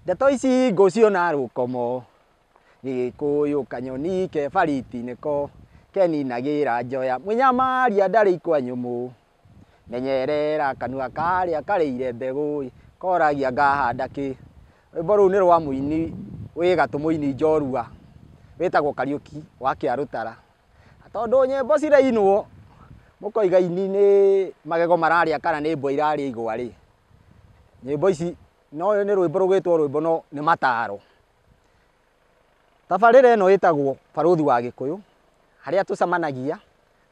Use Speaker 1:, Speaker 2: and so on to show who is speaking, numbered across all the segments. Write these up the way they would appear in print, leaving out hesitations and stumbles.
Speaker 1: Ndeto ici ngũciona Rũkomo, Gĩgĩkũyũ kanyoni ke bariti nĩko keninagĩra njoya, mũnyamaria ndarĩ ikwa nyũmũ, menyerera kanua karĩa karĩire mbegũ, koragia ngahanda kĩ. Rwĩmbo rũu nĩ rwa mũini wĩ gatũ, mũini njorua wĩtagwo Kariuki wa Kĩarũtara. Tondũ nyĩmbo cirainwo mũkoiga ini nĩ magego mararĩa kana nĩ mbwa irarĩa igwa rĩ, nyĩmbo ici no nĩ rwĩmbo rũgĩtwo rwĩmbo no nĩ mataro. Tabarĩra ĩno ĩtagwo Barũthi wa Gĩkũyũ, harĩa tũcemanagia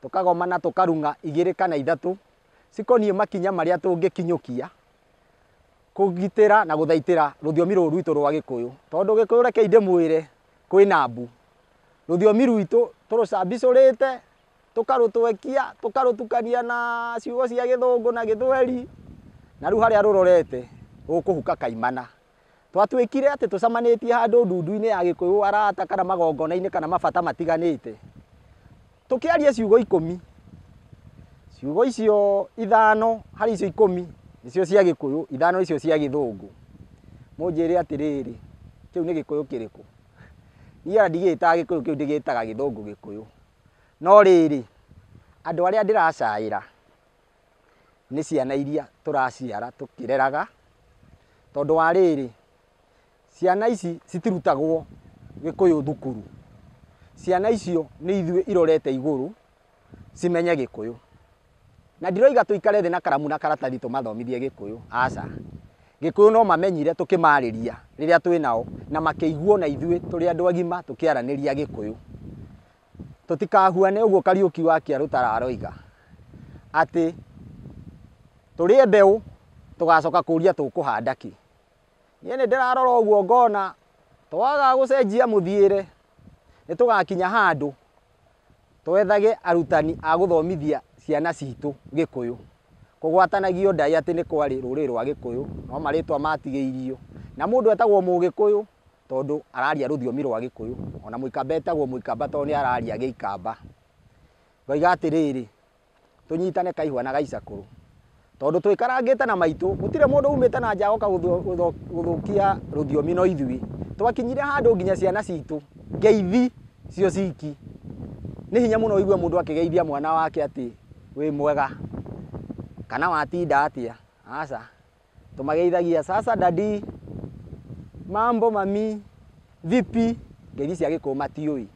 Speaker 1: tũkagomana tũkarung'a 2 kana 3 cikoniĩ makinya marĩa tũngĩkinyũkia kũgitĩra na gũthaitĩra rũthiomi rũrũ rwitũ rwa Gĩkũyũ. Tondũ Gĩkũyũ reke ndĩmwĩre kwĩna mbu, rũthiomi rwitũ tũrũcambicũrĩte tũkarũtwekia tũkarũtukania na ciugo cia Gĩthũngũ na Gĩthweri, na rĩu harĩa rũrorete rũkũhuka kaimana. Twatuĩkire atĩ tũcemanĩtie handũ ndundu-inĩ ya Gĩkũyũ arata kana magongona-inĩ kana mabata matiganĩte, tũkĩaria ciugo 10, ciugo icio 5 harĩ icio 10 nĩcio cia Gĩkũyũ, 5 icio cia Gĩthũngũ. Mũnjĩre atĩrĩrĩ, kĩu nĩ Gĩkũyũ kĩrĩkũ? Niĩ ndigĩtaga Gĩkũyũ kĩu, ndigĩtaga Gĩthũngũ Gĩkũyũ. No rĩrĩ, andũ arĩa ndĩracaĩra nĩ ciana iria tũraciara tũkĩreraga, tondũ wa rĩrĩ, ciana ici citirutagwo Gĩkũyũ thukuru. Ciana icio nĩ ithuĩ irorete igũrũ cimenye Gĩkũyũ. Na ndiroiga tũikare thĩ na karamu na karatathi tũmathomithie Gĩkũyũ, aca. Gĩkũyũ no mamenyire tũkĩmarĩria rĩrĩa twĩ nao na makĩiguo na ithuĩ tũrĩ andũ agima tũkĩaranĩria Gĩkũyũ. Tũtikahuane ũguo Kariuki wa Kĩarũtara aroiga atĩ tũrĩe mbeũ tũgacoka kũria tũkũhanda kĩ. Niĩ nĩ ndĩrarora ũguo ngona twaga gũcenjia mũthiĩre nĩ tũgakinya handũ twethage arutani a gũthomithia ciana citũ Gĩkũyũ. Kũgwatanagio ndai atĩ nĩ kwarĩ rũrĩrĩ rwa Gĩkũyũ, no marĩtwa matigĩirio, na mũndũ etagwo Mũgĩkũyũ tondũ araria rũthiomi rwa Gĩkũyũ, ona Mũikamba etagwo Mũikamba tondũ nĩ araria Gĩikamba. Ngoiga atĩrĩrĩ, tũnyitane kaihũa na gaicakũrũ, tondũ twĩkarangĩte na maitũ gũtirĩ mũndũ umĩte na nja agoka gũthũkia rũthiomi no ithuĩ. Twakinyire handũ nginya ciana citũ ngeithi cio ciki. Nĩ hinya mũno ũigue mũndũ akĩgeithia mwana wake atĩ wĩ mwega kana watinda atĩa, aca. Tũmageithagia sasa daddy, mambo mami, vipi, ngeithi cia Gĩkũyũ matiũĩ.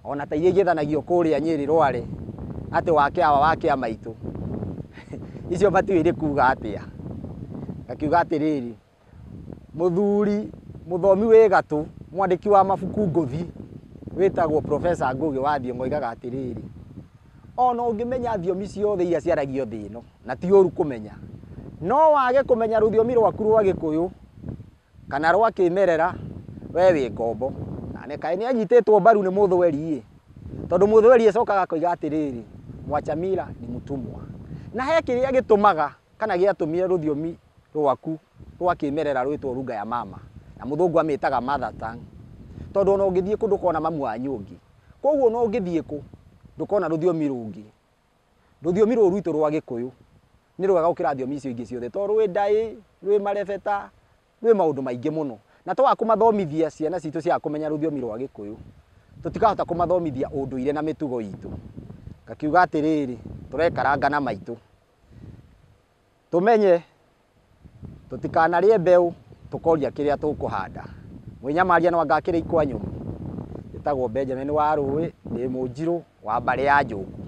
Speaker 1: Ona ta iria igĩthanagio kũrĩa Nyĩrĩ Rware atĩ wakĩawa wakĩa maitũ, icio matiũĩ nĩ kuuga atĩa. Ngakiuga atĩrĩrĩ, mũthuri mũthomi wĩ gatũ, mwandĩki wa mabuku ngũthi wĩtagwo Professor Ngũgĩ wa Thiong'o oigaga atĩrĩrĩ, ona ũngĩmenya thiomi ciothe iria ciaragio thĩ ĩno na ti ũru kũmenya, no wage kũmenya rũthiomi rwaku rwa Gĩkũyũ kana rwa kĩmerera, we wĩ ngombo. Na kaĩ nĩ anyitĩtwo mbaru nĩ Mũthweri, tondũ Mũthweri acokaga koiga atĩrĩrĩ, Mwachamila ni mtumwa. Na he kĩrĩa gĩtũmaga kana gĩatũmire rũthiomi rwaku rwa kĩmerera rwĩtwo lugha ya mama, na mũthũngũ amĩtaga mother tongue, tondũ ona ũngĩthiĩ kũ ndũkona mamu wanyu ũngĩ. Koguo no ũngĩthiĩ kũ ndũkona rũthiomi rũngĩ. Rũthiomi rũrũ rwitũ rwa Gĩkũyũ nĩ rwega gũkĩra thiomi icio ingĩ ciothe, tondũ rwĩ ndaĩ, rwĩ marebeta, rwĩ maũndũ maingĩ mũno. Na twaga kũmathomithia ciana citũ cia kũmenya rũthiomi rwa Gĩkũyũ, tũtikahota kũmathomithia ũndũire na mĩtugo itũ. Ngakiuga atĩrĩrĩ, tũrekaranga na maitũ, tũmenye tũtikanarĩe mbeũ tũkoria kĩrĩa tũkũhanda. Mwĩnyamaria no anga kĩrĩ ikwa nyũmũ. Gĩtagwo Benjamin wa Rũĩ, ndĩ Mũnjirũ wa mbarĩ ya Njũngũ.